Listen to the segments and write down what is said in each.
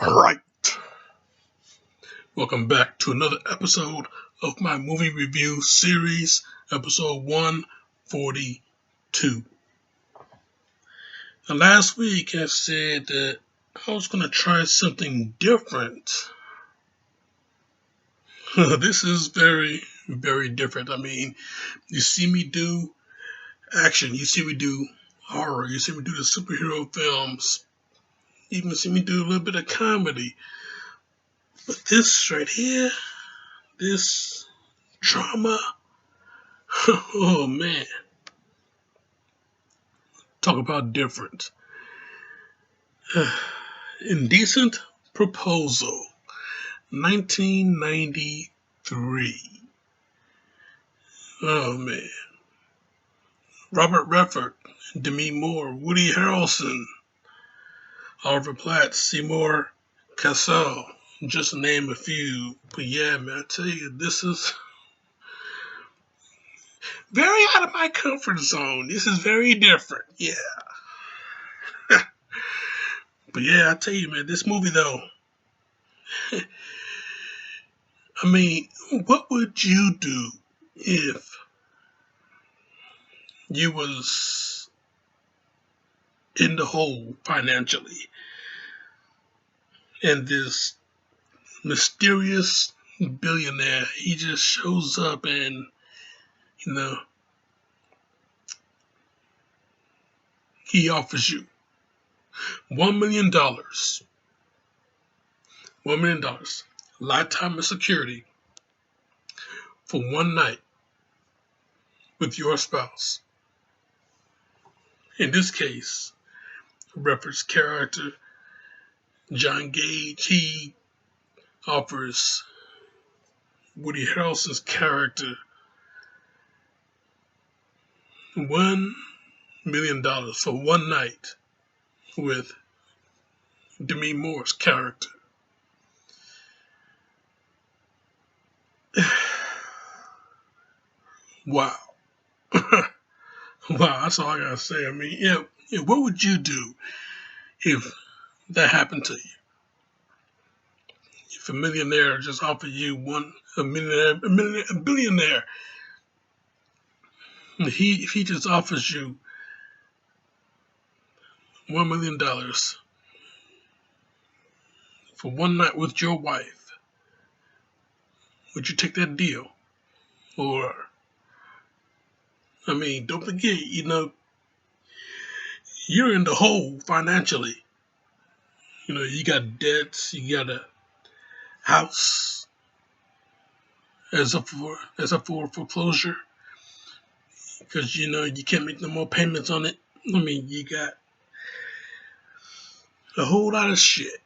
All right, welcome back to another episode of my movie review series, episode 142. Now, last week I said that I was going to try something different. This is very, very different. I mean, you see me do action, you see me do horror, you see me do the superhero films, you even see me do a little bit of comedy. But this right here, this drama, oh man, talk about different. Indecent Proposal, 1993. Oh man. Robert Redford, Demi Moore, Woody Harrelson, Oliver Platt, Seymour Cassel, just to name a few. But yeah, man, I tell you, this is very out of my comfort zone. This is very different. Yeah. But yeah, I tell you, man, this movie though, I mean, what would you do if you was in the hole financially and this mysterious billionaire, he just shows up and, you know, he offers you $1 million, $1 million, lifetime of security for one night with your spouse. In this case, Redford's character, John Gage, he offers Woody Harrelson's character $1 million for one night with Demi Moore's character. Wow. Wow, that's all I gotta say. I mean, yeah, what would you do if that happened to you? If a millionaire just offered you a billionaire, if he just offers you $1 million for one night with your wife, would you take that deal? Or, I mean, don't forget, you're in the hole financially. You got debts, you got a house as up for foreclosure because you can't make no more payments on it. I mean, you got a whole lot of shit,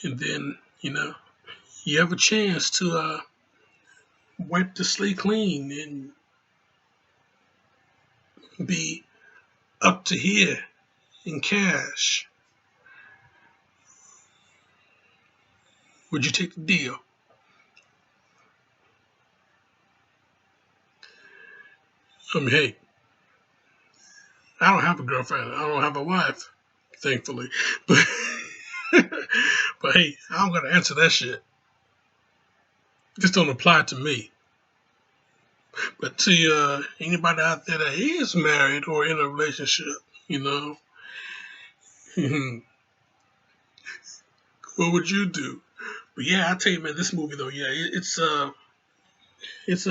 and then you have a chance to wipe the slate clean and be up to here in cash. Would you take the deal? I mean, hey, I don't have a girlfriend. I don't have a wife, thankfully. But but hey, I don't gotta answer that shit. This don't apply to me. But to anybody out there that is married or in a relationship, what would you do? But yeah, I tell you, man, this movie though, yeah, it's a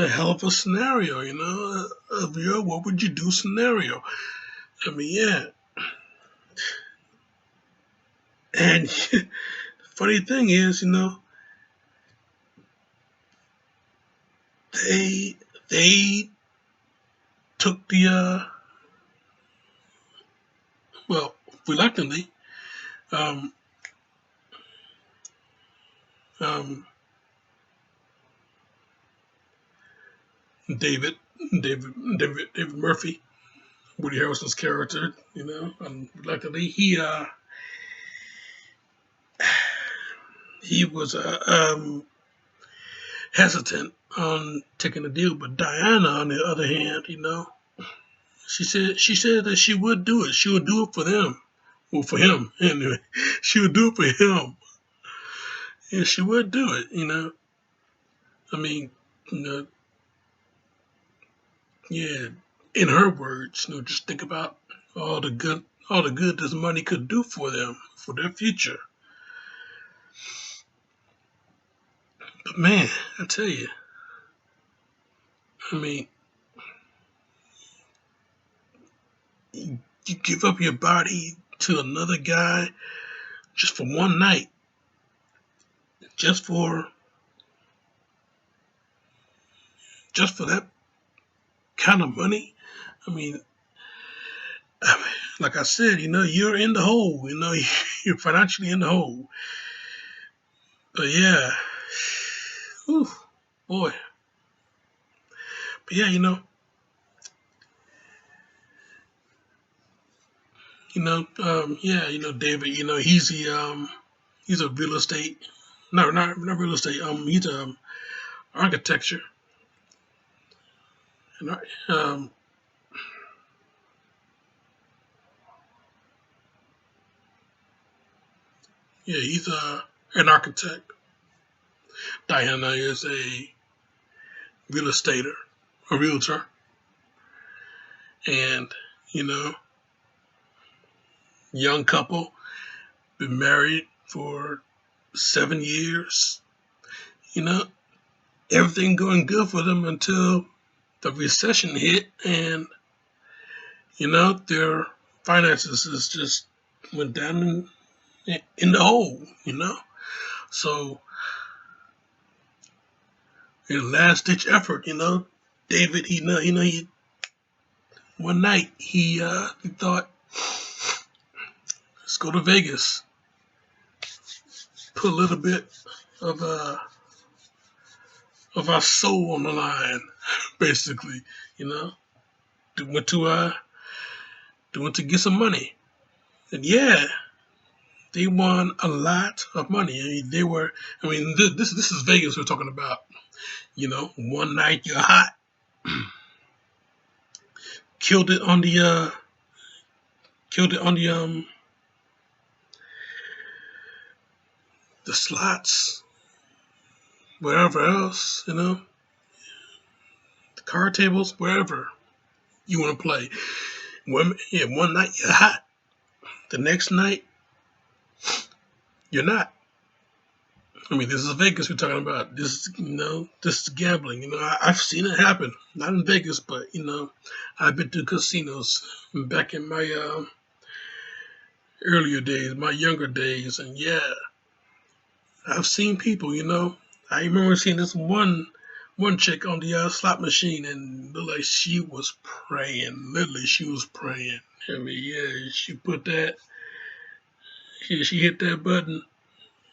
hell of a scenario, of your what would you do scenario. I mean, yeah. And funny thing is, they took the reluctantly um, David Murphy, Woody Harrelson's character, reluctantly he was hesitant on taking the deal, but Diana, on the other hand, she said that she would do it. She would do it for them Well, for him, anyway. She would do it for him. And she would do it, I mean, you know, yeah, in her words, just think about all the good this money could do for them, for their future. But man, I tell you, I mean, you give up your body to another guy just for one night, just for that kind of money. I mean, like I said, you're in the hole. You're financially in the hole. But yeah, whew, boy. But yeah, yeah, David. He's a real estate. No, not real estate. He's architecture. And yeah, he's an architect. Diana is a real estater, a realtor, and you know, young couple, been married for 7 years. You know, everything going good for them until the recession hit, and their finances is just went down in the hole. So in last ditch effort, David, he one night he thought, let's go to Vegas, put a little bit of our soul on the line, basically. You know, they went to get some money, and yeah, they won a lot of money. I mean, they were. I mean, this is Vegas we're talking about. One night you're hot, killed it on the slots, wherever else, the card tables, wherever you want to play. One night you're hot, the next night you're not. I mean, this is Vegas we're talking about. This is gambling. I've seen it happen. Not in Vegas, but I've been to casinos back in my earlier days, my younger days, and yeah, I've seen people. I remember seeing this one chick on the slot machine, and looked like she was praying. Literally, she was praying. I mean, yeah, she hit that button,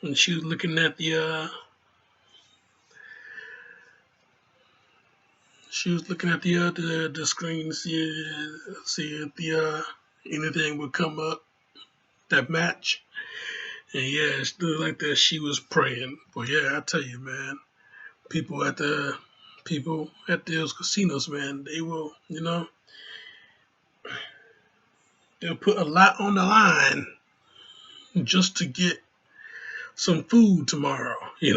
and she was looking at the screen to see if anything would come up that match. And yeah, it looked like that she was praying. But yeah, I tell you, man, people at those casinos, man, they will, they'll put a lot on the line just to get some food tomorrow. I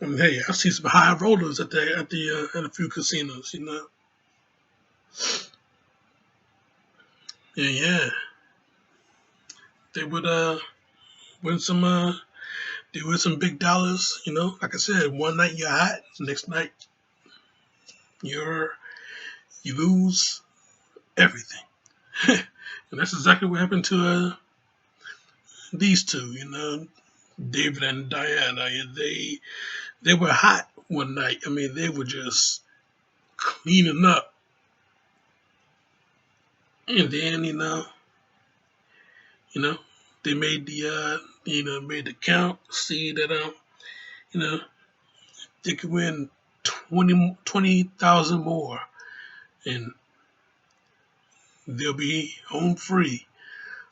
mean, hey, I see some high rollers at a few casinos. Yeah, yeah, they would win some they win some big dollars. Like I said, one night you're hot, next night you lose everything. And that's exactly what happened to these two. David and Diana. They were hot one night. I mean, they were just cleaning up, and then they made the count, see that they could win 20,000 more, and they'll be home free.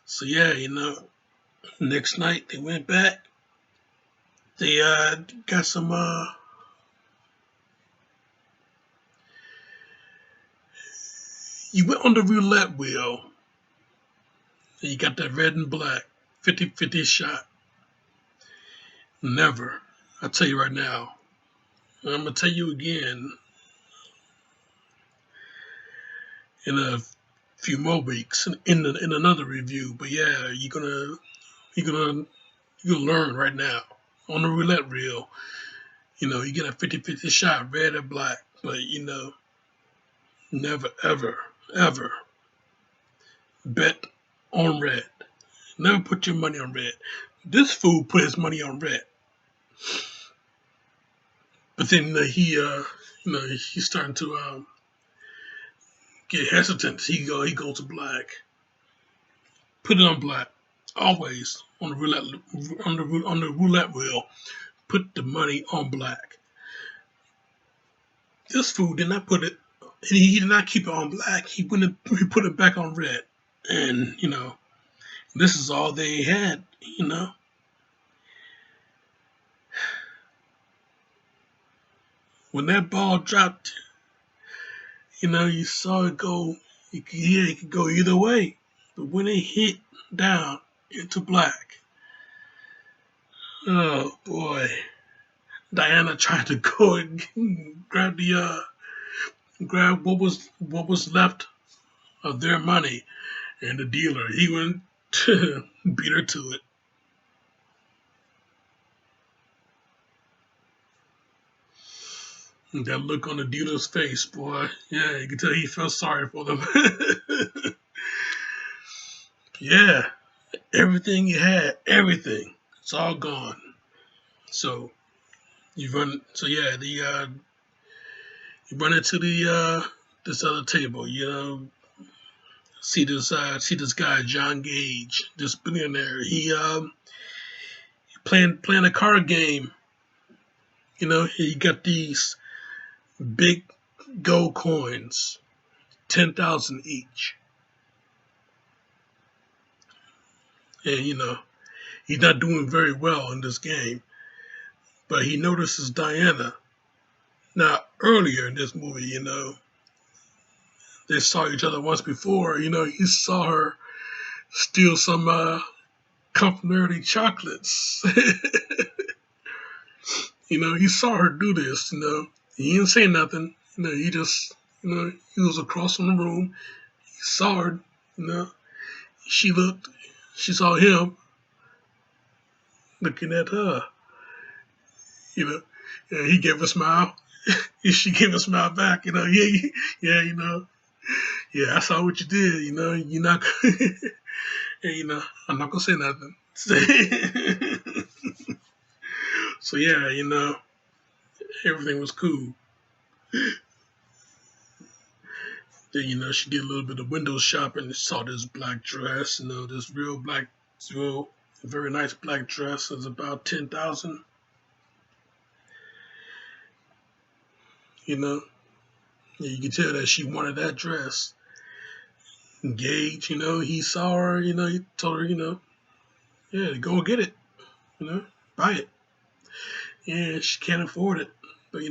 So yeah, next night they went back. They got some you went on the roulette wheel And you got that red and black, 50-50 shot. Never. I tell you right now. And I'm gonna tell you again in a few more weeks in another review. But yeah, you're gonna you're gonna learn right now on the roulette reel. You get a 50-50 shot, red or black. But never ever ever bet on red. Never put your money on red. This fool put his money on red, but then he's starting to get hesitant. He goes to black. Put it on black. Always on the roulette wheel. Put the money on black. This fool did not put it. He did not keep it on black. He put it back on red, and this is all they had. When that ball dropped, you saw it go. It could go either way, but when it hit down into black, oh boy, Diana tried to go and grab what was left of their money, and the dealer he went to beat her to it. And that look on the dealer's face, boy, yeah, you can tell he felt sorry for them. Yeah, everything you had, everything, it's all gone. So you run into this other table, see this guy John Gage, this billionaire. He playing a card game. He got these big gold coins, 10,000 each, and he's not doing very well in this game. But he notices Diana. Now earlier in this movie, they saw each other once before. He saw her steal some complimentary chocolates. He saw her do this. He didn't say nothing. He just, he was across from the room. He saw her. You know, she looked. She saw him looking at her. And he gave a smile. She gave a smile back. Yeah. Yeah, I saw what you did. You're not. I'm not gonna say nothing. So yeah, everything was cool. Then she did a little bit of window shopping and saw this black dress. This real very nice black dress. It was about 10,000. You could tell that she wanted that dress. Gage, he saw her. He told her, yeah, go get it. Buy it. Yeah, she can't afford it, but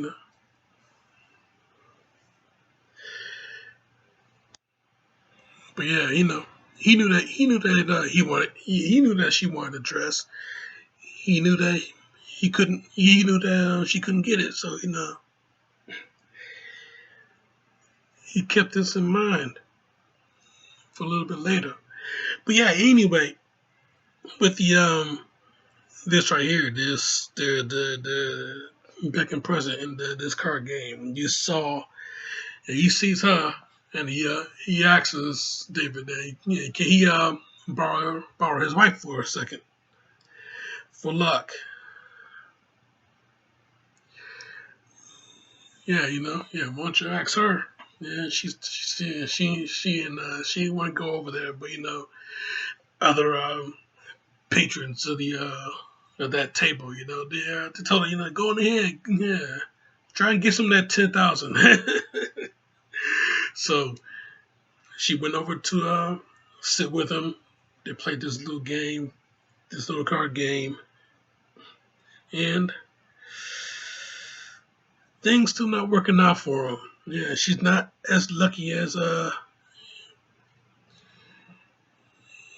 But yeah, he knew that she wanted a dress. He knew that he knew that she couldn't get it. So he kept this in mind for a little bit later. But yeah, anyway, with the this right here, this the back and present in this card game, he sees her. And he asks David, can he borrow his wife for a second for luck? Yeah, yeah. Why don't you ask her? Yeah, she wouldn't go over there, but other patrons of the of that table, they told her, go on ahead, yeah, try and get some of that 10,000. So she went over to sit with him. They played this little game, this little card game, and things still not working out for him. Yeah, she's not as lucky as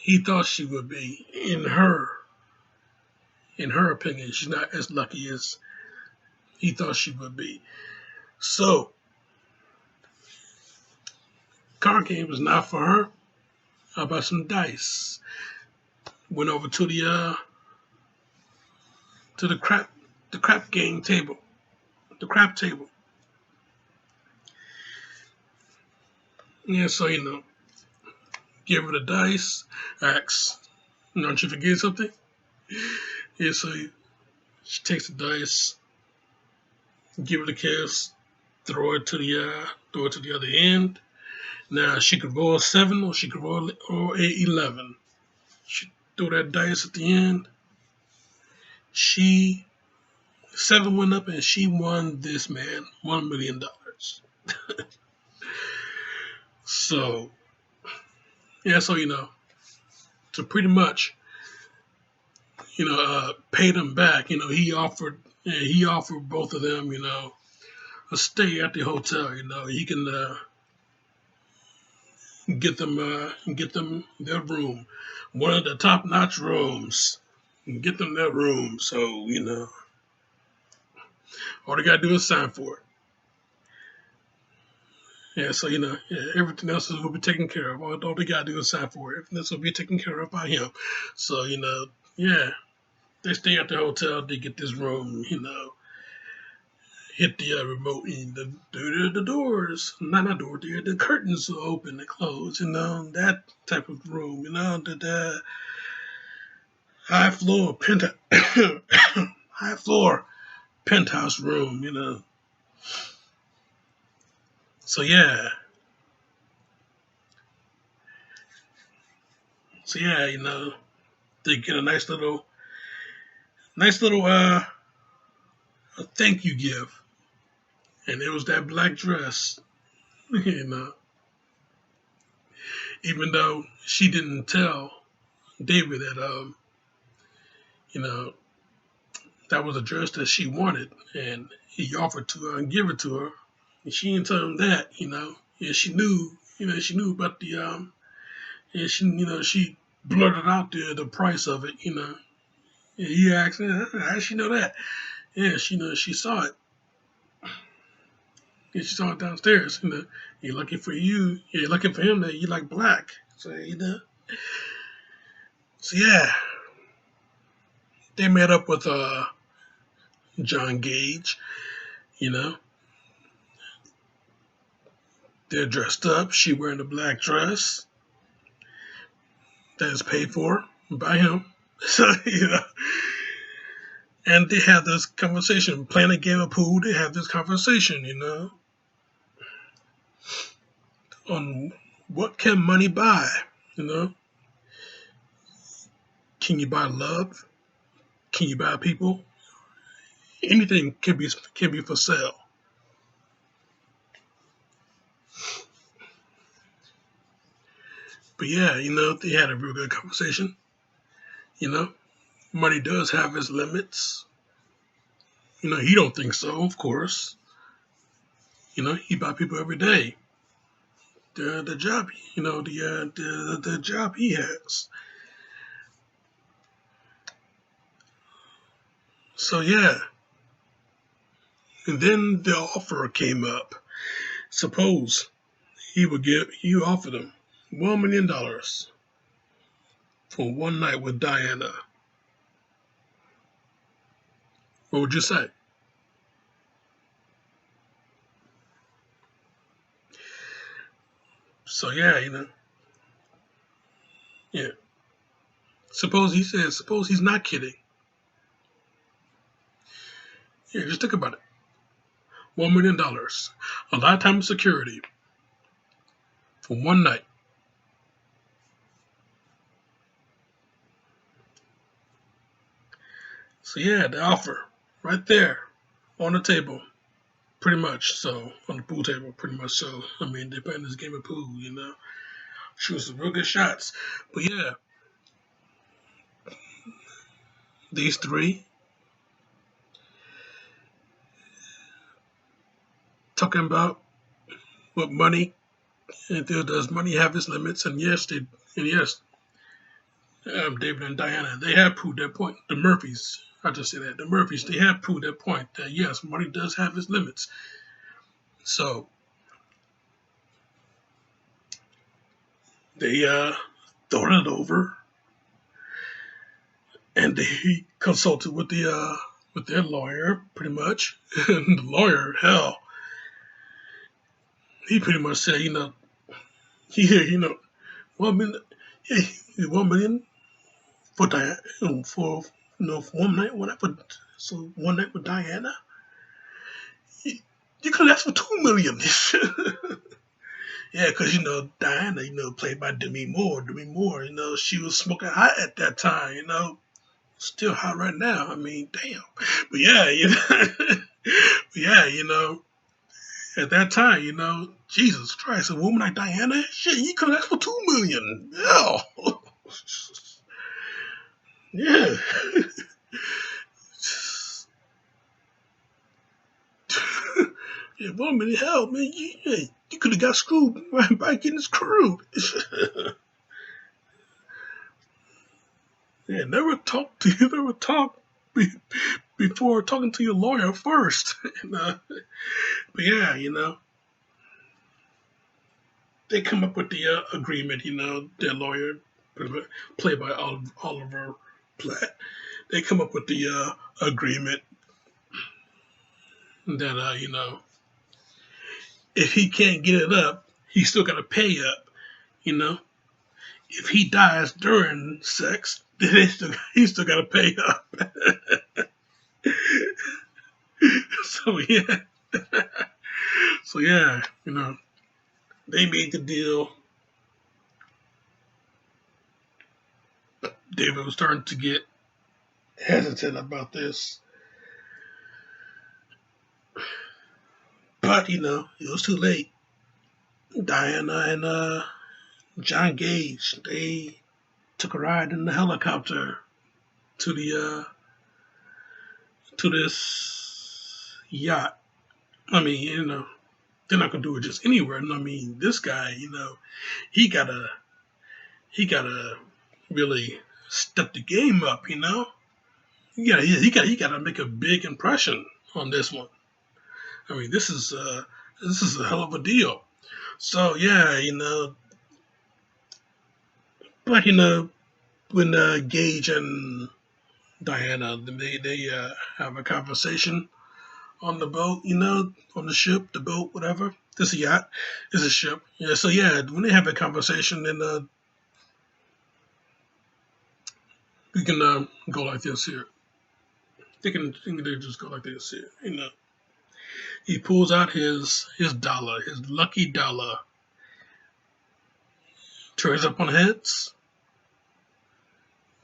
he thought she would be. In her opinion, she's not as lucky as he thought she would be. So, card game was not for her. How about some dice? Went over to the crap game table, the crap table. Yeah, so give her the dice, ask, don't you forget something? Yeah, so she takes the dice, give her the kiss, throw it to the other end. Now she could roll a 7 or she could roll a 11. She threw that dice at the end. She 7 went up and she won this man $1 million. So yeah, so to pretty much pay them back. He offered both of them a stay at the hotel. He can get them their room, one of the top notch rooms, and get them their room. So all they gotta do is sign for it. Yeah, so everything else will be taken care of. All they gotta do is sign for it. Everything else will be taken care of by him. So yeah, they stay at the hotel. They get this room. Hit the remote and the doors, not door, the curtains will open and close. That type of room. The high floor penthouse, high floor penthouse room. So yeah. So yeah, they get a nice little a thank you gift, and it was that black dress. you know, Even though she didn't tell David that you know, that was a dress that she wanted, and he offered to her and give it to her, and she didn't tell him that. And she knew, she knew about the and she blurted out the price of it. And he asked, how did she know that? Yeah, she saw it. Yeah, she saw it downstairs. You're lucky for you. You're lucky for him that you like black. So yeah, they met up with John Gage. You know, they're dressed up. She wearing a black dress that is paid for by him. So and they have this conversation. Playing a game of pool. They have this conversation. On what can money buy. You know, can you buy love? Can you buy people? Anything can be for sale. But yeah, they had a real good conversation. You know, money does have its limits. He don't think so, of course. He buy people every day. The job, the job he has. So yeah, and then the offer came up. Suppose he offered him $1 million for one night with Diana. What would you say? So yeah, yeah. Suppose he's not kidding. Yeah, just think about it. $1 million, a lifetime of security for one night. So yeah, the offer right there on the table, pretty much. So on the pool table, pretty much. So they're playing this game of pool. Shoot some real good shots. But yeah, these three talking about what money and does money have its limits? And yes, David and Diana, they have proved that point. The Murphys, I just say that the Murphys, they have proved that point that yes, money does have its limits. So they thought it over, and they consulted with their lawyer, pretty much. And the lawyer, hell, he pretty much said, yeah, 1 million, yeah, 1 million for Diana, for one night, so one night with Diana, you could ask for 2 million. Yeah, because Diana, played by Demi Moore. Demi Moore, she was smoking hot at that time. Still hot right now. I mean, damn. But yeah, yeah, at that time, Jesus Christ, a woman like Diana, shit, you could ask for 2 million. Yeah, yeah. Yeah, 1 million, hell, man, you could have got screwed right by getting screwed. Yeah, never talk be, before talking to your lawyer first. But yeah, they come up with the agreement. Their lawyer, played by Oliver Platt, they come up with the agreement that if he can't get it up, he's still got to pay up. You know, if he dies during sex, then he's still got to pay up. So yeah, so yeah, they made the deal. David was starting to get hesitant about this, but it was too late. Diana and John Gage, they took a ride in the helicopter to the to this yacht. I mean, they're not gonna do it just anywhere. I mean, this guy, he gotta he gotta really step the game up. Yeah, he gotta make a big impression on this one. I mean, this is a hell of a deal. So yeah, but when Gage and Diana, they have a conversation on the boat, on the ship, the boat, whatever. This a yacht, it's a ship. Yeah, so yeah, when they have a conversation, then we can go like this here. They just go like this here. He pulls out his dollar, his lucky dollar, turns up on heads.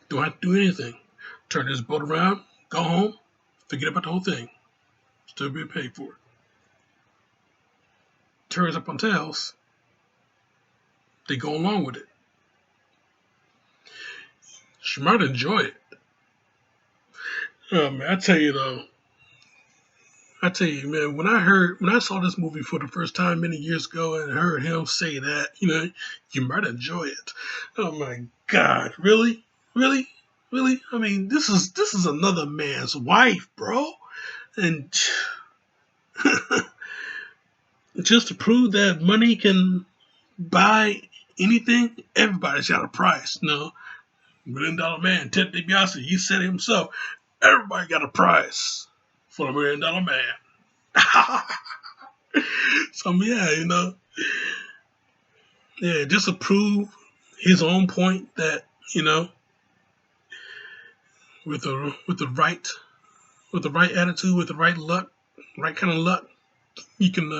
Don't have to do anything. Turn his boat around, go home, forget about the whole thing. Still being paid for it. Turns up on tails, they go along with it. She might enjoy it. Man, I tell you, man, when I saw this movie for the first time many years ago and heard him say that, you might enjoy it. Oh my God, really, really, really? I mean, this is another man's wife, bro, and just to prove that money can buy anything, everybody's got a price. $1 million man, Ted DiBiase, he said it himself. Everybody got a price for $1 million man. So yeah, yeah, just to prove his own point that with the right attitude, with the right luck, right kind of luck, you can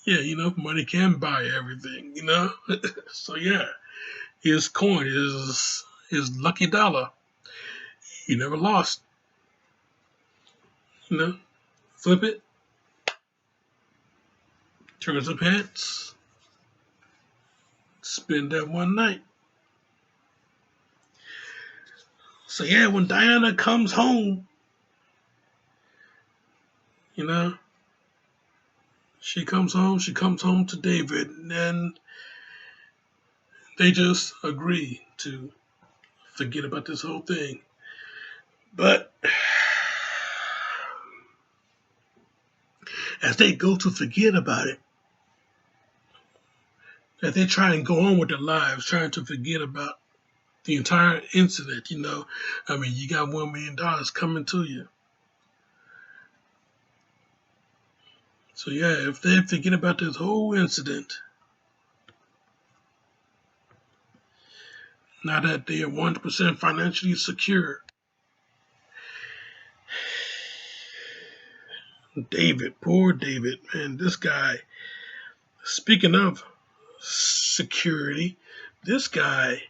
yeah, money can buy everything. So yeah, his coin, his lucky dollar, he never lost. Flip it, turns up heads, spend that one night. So yeah, when Diana comes home, you know, she comes home to David, and then they just agree to forget about this whole thing. But as they go to forget about it, as they try and go on with their lives, trying to forget about the entire incident, I mean, you got $1 million coming to you. So yeah, if they forget about this whole incident, now that they are 100% financially secure, David, poor David, man, this guy, speaking of security, this guy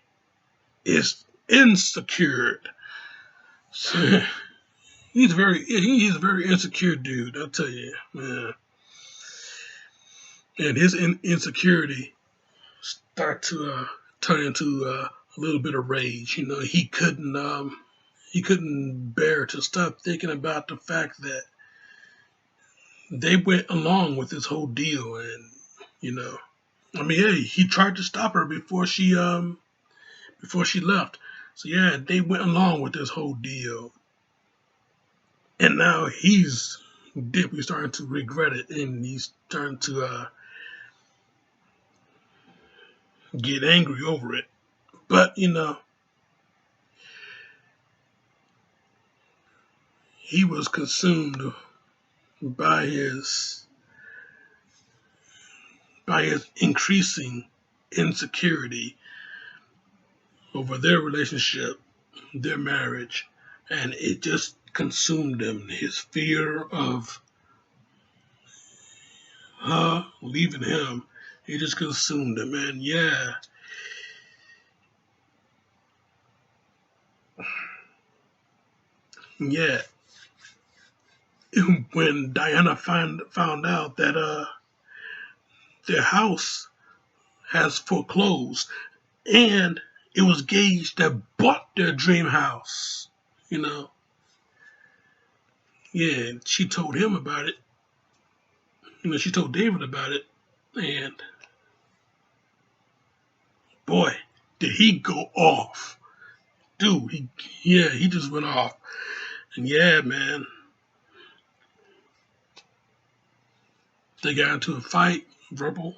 is insecure. So, he's a very insecure dude, I'll tell you, man. And his insecurity start to turn into a little bit of rage. He couldn't bear to stop thinking about the fact that they went along with this whole deal, and I mean, hey, he tried to stop her before she left. So yeah, they went along with this whole deal, and now he's deeply starting to regret it, and he's starting to get angry over it. But he was consumed by his increasing insecurity over their relationship, their marriage, and it just consumed him. His fear of her leaving him, it just consumed him. And yeah, when Diana found out that their house has foreclosed, and it was Gage that bought their dream house, you know. Yeah, she told him about it. She told David about it, and boy, did he go off, dude. He just went off, and yeah, man, they got into a fight, verbal.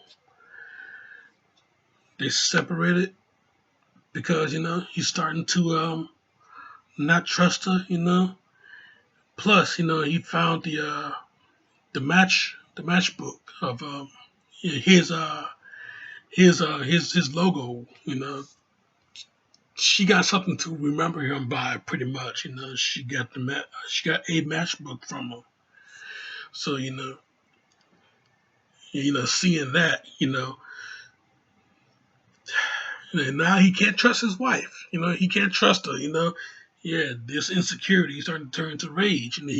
They separated because he's starting to not trust her, Plus, he found the matchbook of his his logo. She got something to remember him by, pretty much. She got a matchbook from him. So seeing that, and now he can't trust his wife. He can't trust her. Yeah, this insecurity is starting to turn to rage, and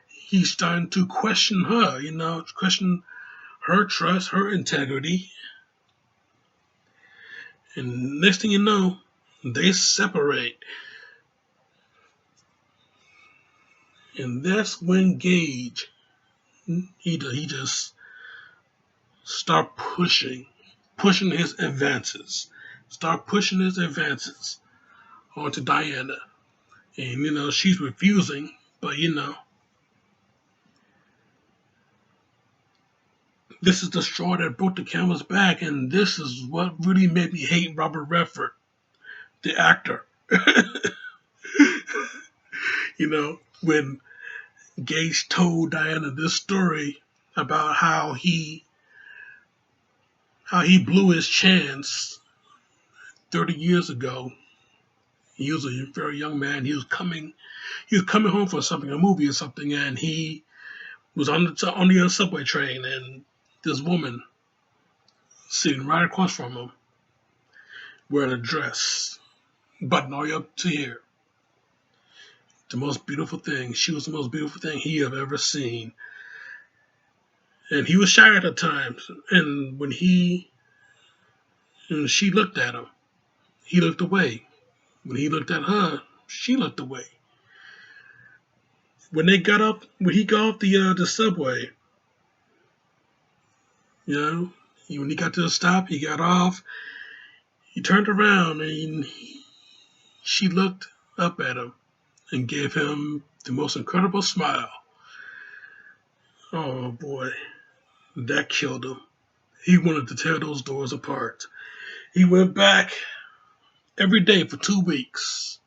he's starting to question her. Question her trust, her integrity, and next thing you know, they separate, and that's when Gage he just start pushing his advances, onto Diana, and she's refusing, but this is the straw that broke the camel's back, and this is what really made me hate Robert Redford, the actor. When Gage told Diana this story about how he blew his chance 30 years ago. He was a very young man. He was coming home from something, a movie or something, and he was on the subway train, and this woman sitting right across from him, wearing a dress, button all the way up to here. The most beautiful thing. She was the most beautiful thing he had ever seen. And he was shy at the times. And when she looked at him, he looked away. When he looked at her, she looked away. When he got off the subway, when he got to the stop, he got off. He turned around and she looked up at him and gave him the most incredible smile. Oh boy, that killed him. He wanted to tear those doors apart. He went back every day for 2 weeks.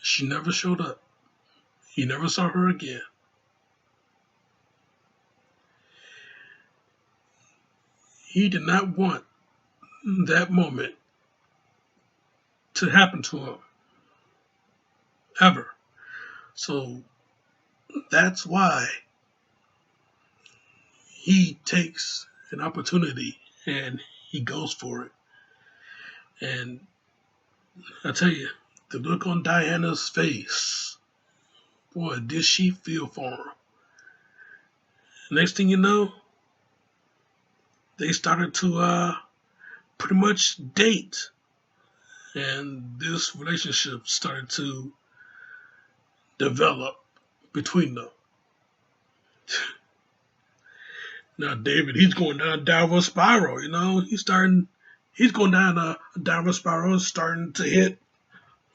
She never showed up. He never saw her again. He did not want that moment to happen to him ever. So that's why he takes an opportunity and he goes for it. And I tell you, the look on Diana's face, boy, did she feel for him. Next thing you know, they started to pretty much date. And this relationship started to develop between them. Now, David, he's going down a downward spiral, he's going down a downward spiral, starting to hit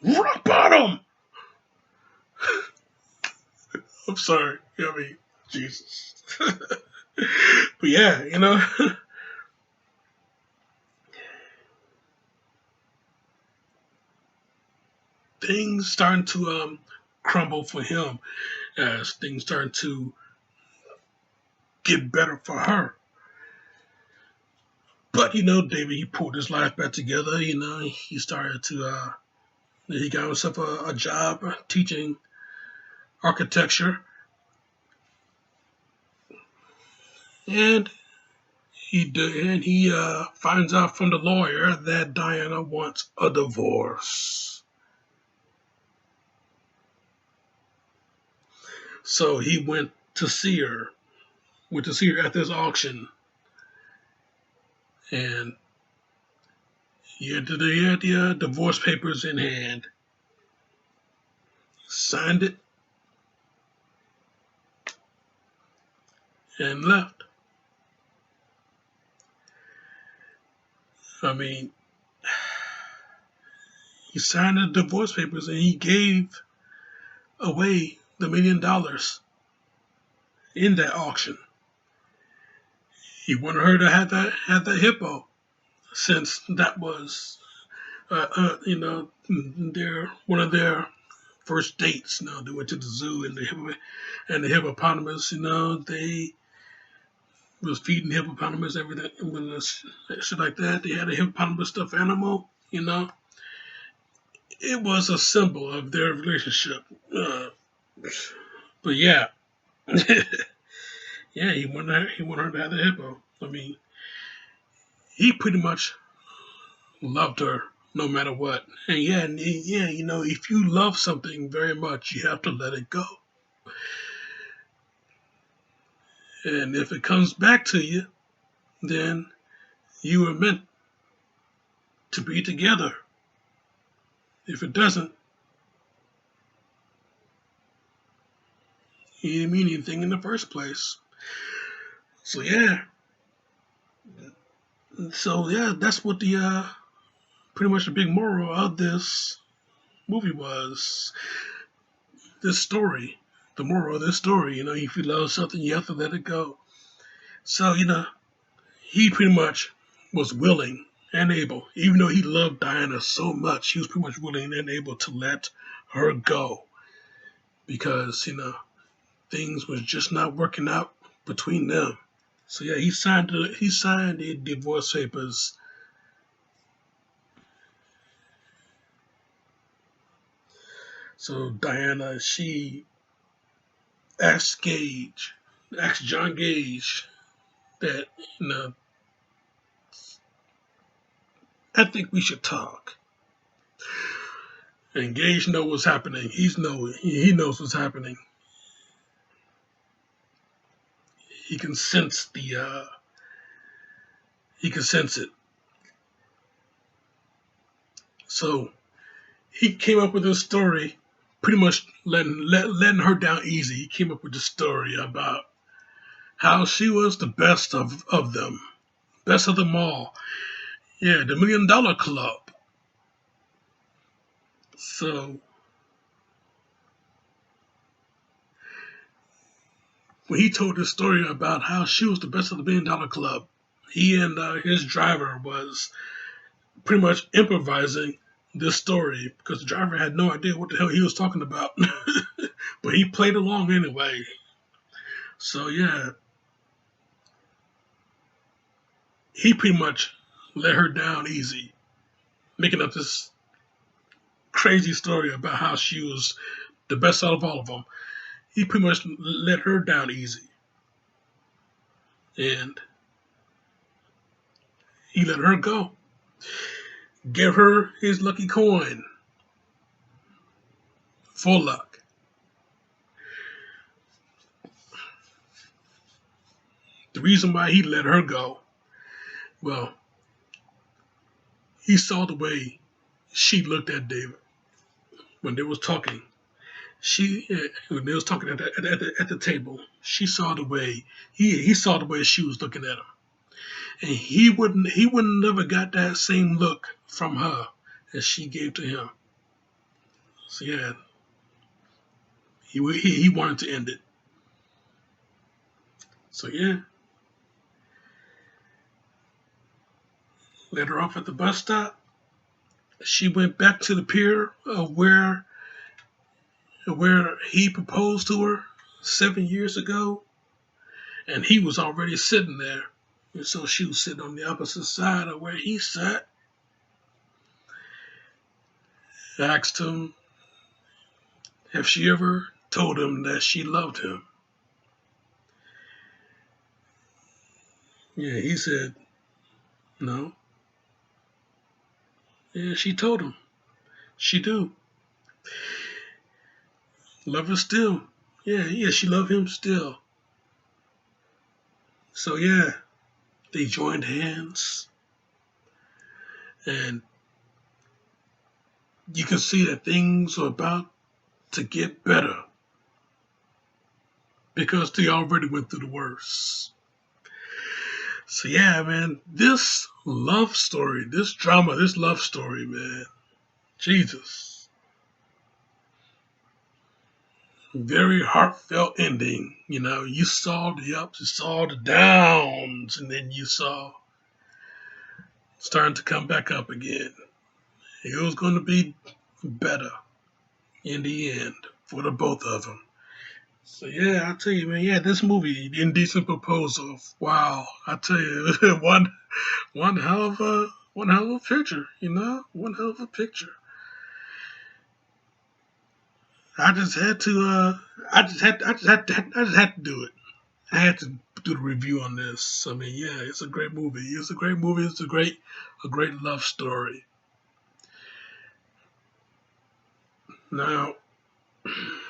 rock bottom. I'm sorry. Jesus. But yeah, things starting to crumble for him as things starting to get better for her. But David, he pulled his life back together. He started to he got himself a job teaching architecture, and he finds out from the lawyer that Diana wants a divorce. So he went to see her at this auction, and he had the divorce papers in hand, signed it, and left. I mean, he signed the divorce papers and he gave away the $1 million in that auction. He wanted her to have that hippo, since that was, one of their first dates. They went to the zoo and the hippopotamus. They was feeding hippopotamus everything, shit like that. They had a hippopotamus stuffed animal. It was a symbol of their relationship. But yeah, yeah, he wanted her to have the hippo. I mean, he pretty much loved her no matter what. And yeah, if you love something very much, you have to let it go. And if it comes back to you, then you were meant to be together. If it doesn't, it didn't mean anything in the first place. So yeah. That's what the pretty much the big moral of this movie was. This story. The moral of this story, if you love something, you have to let it go. So, he pretty much was willing and able, even though he loved Diana so much, he was pretty much willing and able to let her go. Because, things was just not working out between them. So yeah, he signed the divorce papers. So Diana, she asked John Gage that, I think we should talk. And Gage knows what's happening. He knows what's happening. He can sense it. So he came up with this story, pretty much letting her down easy. He came up with this story about how she was the best of them all. Yeah, the $1 million Club. So when he told this story about how she was the best of the $1 million Club, he and his driver was pretty much improvising this story because the driver had no idea what the hell he was talking about. But he played along anyway. So yeah, he pretty much let her down easy, making up this crazy story about how she was the best out of all of them. He pretty much let her down easy, and he let her go. Gave her his lucky coin. Full luck. The reason why he let her go, well, he saw the way she looked at David when they was talking. When they was talking at the table, she saw the way he saw the way she was looking at him, and he wouldn't never got that same look from her as she gave to him. So yeah, he wanted to end it. So yeah, let her off at the bus stop. She went back to the pier where he proposed to her 7 years ago, and he was already sitting there. And so she was sitting on the opposite side of where he sat. Asked him if she ever told him that she loved him. Yeah, he said no. Yeah, she told him she do. Love her still. Yeah, she loved him still. So yeah, they joined hands, and you can see that things are about to get better because they already went through the worst. So yeah, man, this love story, this drama, this love story, man, Jesus, very heartfelt ending. You saw the ups, you saw the downs, and then you saw starting to come back up again. It was going to be better in the end for the both of them. So yeah, I tell you, man, yeah, this movie, Indecent Proposal, wow, I tell you, one hell of a picture, one hell of a picture. I just had to, I just had to do it. I had to do the review on this. I mean, yeah, it's a great movie. It's a great movie. It's a great love story. Now,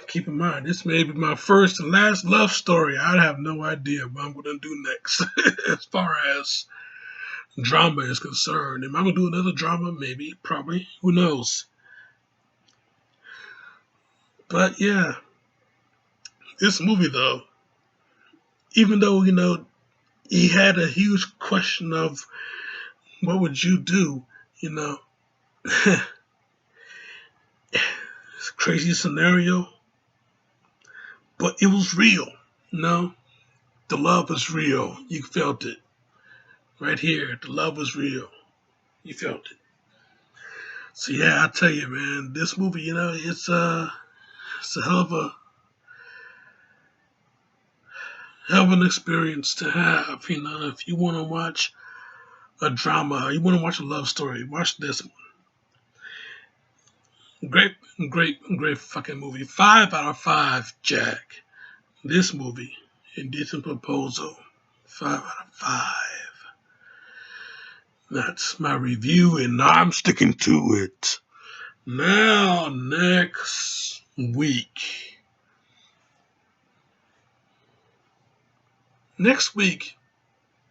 keep in mind, this may be my first and last love story. I have no idea what I'm going to do next, as far as drama is concerned. Am I going to do another drama? Maybe, probably. Who knows? But yeah, this movie though, even though he had a huge question of what would you do, you know, it's a crazy scenario, but it was real. You know, the love was real. You felt it right here. The love was real. You felt it. So yeah, I tell you, man, this movie, it's a hell of an experience to have. If you want to watch a drama, you want to watch a love story, watch this one. Great, great fucking movie. 5 out of 5, Jack. This movie, Indecent Proposal. 5 out of 5. That's my review, and I'm sticking to it. Now, next week. Next week,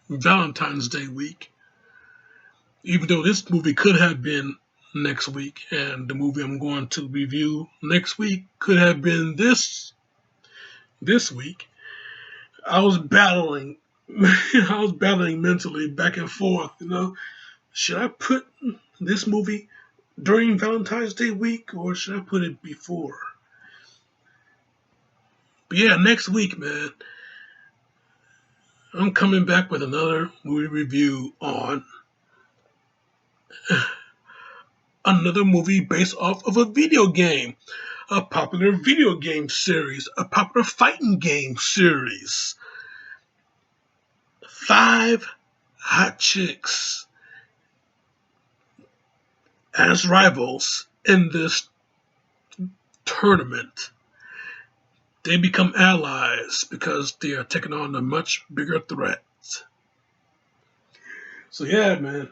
Valentine's Day week, even though this movie could have been next week, and the movie I'm going to review next week could have been this week, I was battling. I was battling mentally back and forth, should I put this movie during Valentine's Day week or should I put it before? But yeah, next week, man, I'm coming back with another movie review on another movie based off of a video game, a popular video game series, a popular fighting game series. Five hot chicks as rivals in this tournament. They become allies because they are taking on a much bigger threat. So yeah, man.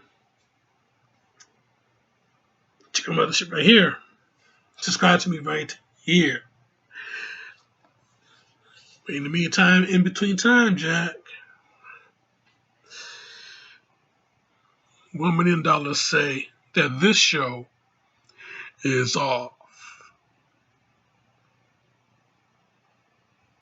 Check out my other shit right here. Subscribe to me right here. But in the meantime, in between time, Jack, $1 million say that this show is